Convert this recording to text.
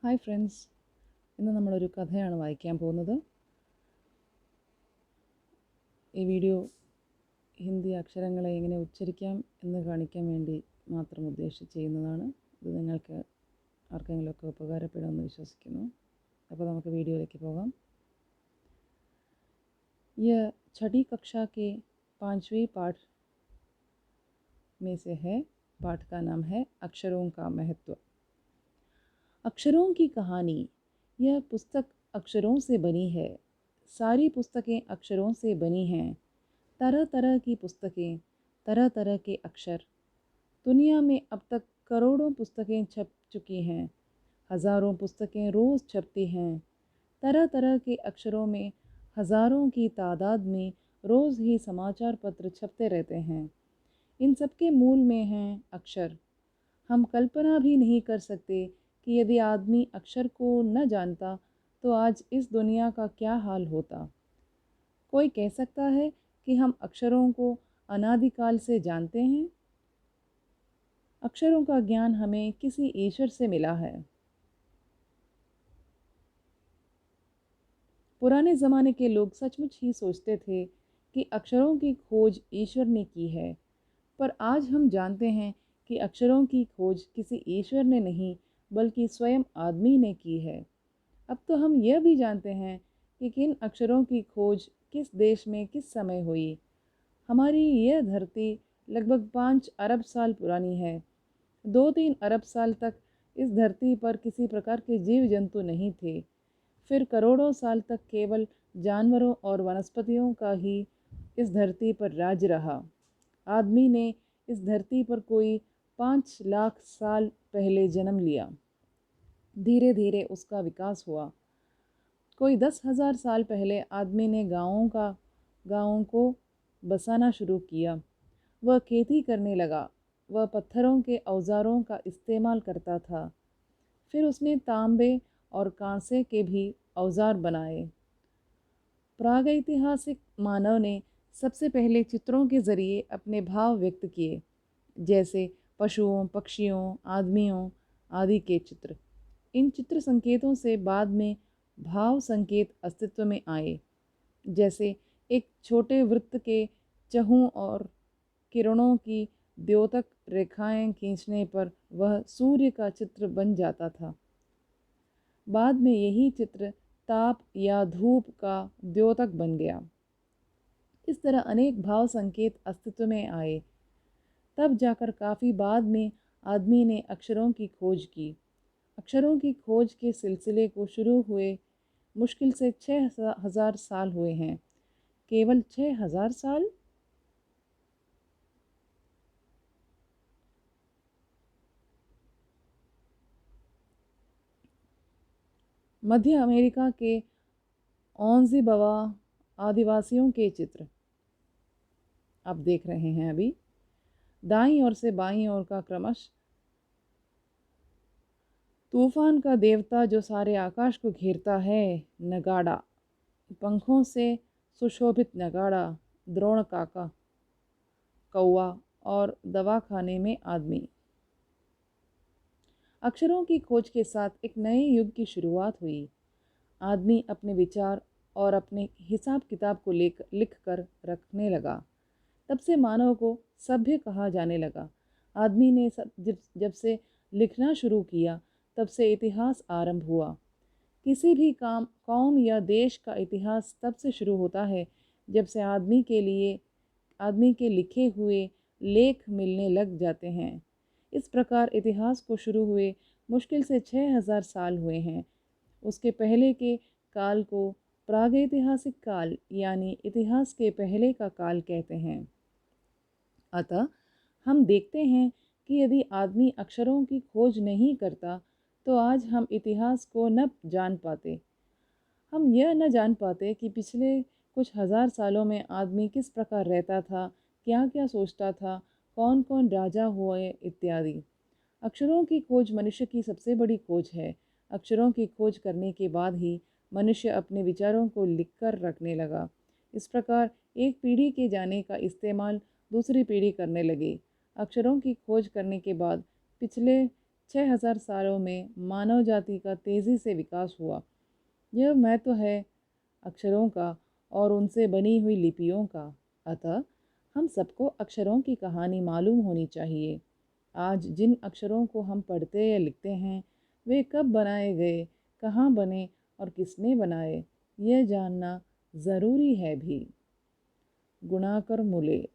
Hi friends, ഇന്ന് നമ്മളൊരു കഥയാണ് വായിക്കാൻ പോകുന്നത്. ഈ വീഡിയോ ഹിന്ദി അക്ഷരങ്ങളെ എങ്ങനെ ഉച്ചരിക്കാം എന്ന് കാണിക്കാൻ വേണ്ടി മാത്രം ഉദ്ദേശിച്ച് ചെയ്യുന്നതാണ്. ഇത് നിങ്ങൾക്ക് ആർക്കെങ്കിലുമൊക്കെ ഉപകാരപ്പെടുമെന്ന് വിശ്വസിക്കുന്നു. അപ്പോൾ നമുക്ക് വീഡിയോയിലേക്ക് പോകാം. यह छठी कक्षा के 5वीं पाठ में से है. पाठ का नाम है अक्षरों का महत्व. अक्षरों की कहानी. यह पुस्तक अक्षरों से बनी है. सारी पुस्तकें अक्षरों से बनी हैं. तरह तरह की पुस्तकें, तरह तरह के अक्षर. दुनिया में अब तक करोड़ों पुस्तकें छप चुकी हैं. हज़ारों पुस्तकें रोज़ छपती हैं. तरह तरह के अक्षरों में हज़ारों की तादाद में रोज़ ही समाचार पत्र छपते रहते हैं. इन सब के मूल में हैं अक्षर. हम कल्पना भी नहीं कर सकते कि यदि आदमी अक्षर को न जानता तो आज इस दुनिया का क्या हाल होता. कोई कह सकता है कि हम अक्षरों को अनादिकाल से जानते हैं. अक्षरों का ज्ञान हमें किसी ईश्वर से मिला है. पुराने ज़माने के लोग सचमुच ही सोचते थे कि अक्षरों की खोज ईश्वर ने की है, पर आज हम जानते हैं कि अक्षरों की खोज किसी ईश्वर ने नहीं बल्कि स्वयं आदमी ने की है. अब तो हम यह भी जानते हैं कि किन अक्षरों की खोज किस देश में किस समय हुई. हमारी यह धरती लगभग 5 अरब साल पुरानी है. 2-3 अरब साल तक इस धरती पर किसी प्रकार के जीव जंतु नहीं थे. फिर करोड़ों साल तक केवल जानवरों और वनस्पतियों का ही इस धरती पर राज रहा. आदमी ने इस धरती पर कोई 5 लाख साल पहले जन्म लिया. धीरे धीरे उसका विकास हुआ. कोई 10,000 साल पहले आदमी ने गाँवों को बसाना शुरू किया. वह खेती करने लगा. वह पत्थरों के औजारों का इस्तेमाल करता था. फिर उसने तांबे और कांसे के भी औजार बनाए. प्रागैतिहासिक मानव ने सबसे पहले चित्रों के ज़रिए अपने भाव व्यक्त किए, जैसे पशुओं, पक्षियों, आदमियों आदि के चित्र. इन चित्र संकेतों से बाद में भाव संकेत अस्तित्व में आए, जैसे एक छोटे वृत्त के चहुं और किरणों की द्योतक रेखाएं खींचने पर वह सूर्य का चित्र बन जाता था. बाद में यही चित्र ताप या धूप का द्योतक बन गया. इस तरह अनेक भाव संकेत अस्तित्व में आए. तब जाकर काफ़ी बाद में आदमी ने अक्षरों की खोज की. अक्षरों की खोज के सिलसिले को शुरू हुए मुश्किल से 6,000 साल हुए हैं. केवल 6,000 साल. मध्य अमेरिका के ओंजीबवा आदिवासियों के चित्र आप देख रहे हैं. अभी दाईं ओर से बाईं ओर का क्रमश तूफान का देवता जो सारे आकाश को घेरता है, नगाड़ा. पंखों से सुशोभित नगाड़ा, द्रोण काका, कौवा और दवाखाने में आदमी. अक्षरों की खोज के साथ एक नए युग की शुरुआत हुई. आदमी अपने विचार और अपने हिसाब किताब को लिख कर रखने लगा. तब से मानव को सभ्य कहा जाने लगा. आदमी ने जब से लिखना शुरू किया तब से इतिहास आरंभ हुआ. किसी भी कौम या देश का इतिहास तब से शुरू होता है जब से आदमी के लिखे हुए लेख मिलने लग जाते हैं. इस प्रकार इतिहास को शुरू हुए मुश्किल से 6,000 साल हुए हैं. उसके पहले के काल को प्रागैतिहासिक काल यानी इतिहास के पहले का काल कहते हैं. अतः हम देखते हैं कि यदि आदमी अक्षरों की खोज नहीं करता तो आज हम इतिहास को न जान पाते. हम यह न जान पाते कि पिछले कुछ हज़ार सालों में आदमी किस प्रकार रहता था, क्या क्या सोचता था, कौन कौन राजा हुए इत्यादि. अक्षरों की खोज मनुष्य की सबसे बड़ी खोज है. अक्षरों की खोज करने के बाद ही मनुष्य अपने विचारों को लिखकर रखने लगा. इस प्रकार एक पीढ़ी के जाने का इस्तेमाल दूसरी पीढ़ी करने लगी. अक्षरों की खोज करने के बाद पिछले 6000 सालों में मानव जाति का तेज़ी से विकास हुआ। यह महत्व है अक्षरों का और उनसे बनी हुई लिपियों का। अतः हम सबको अक्षरों की कहानी मालूम होनी चाहिए। आज जिन अक्षरों को हम पढ़ते या लिखते हैं, वे कब बनाए गए, कहाँ बने और किसने बनाए, यह जानना ज़रूरी है भी। गुणाकर मूले।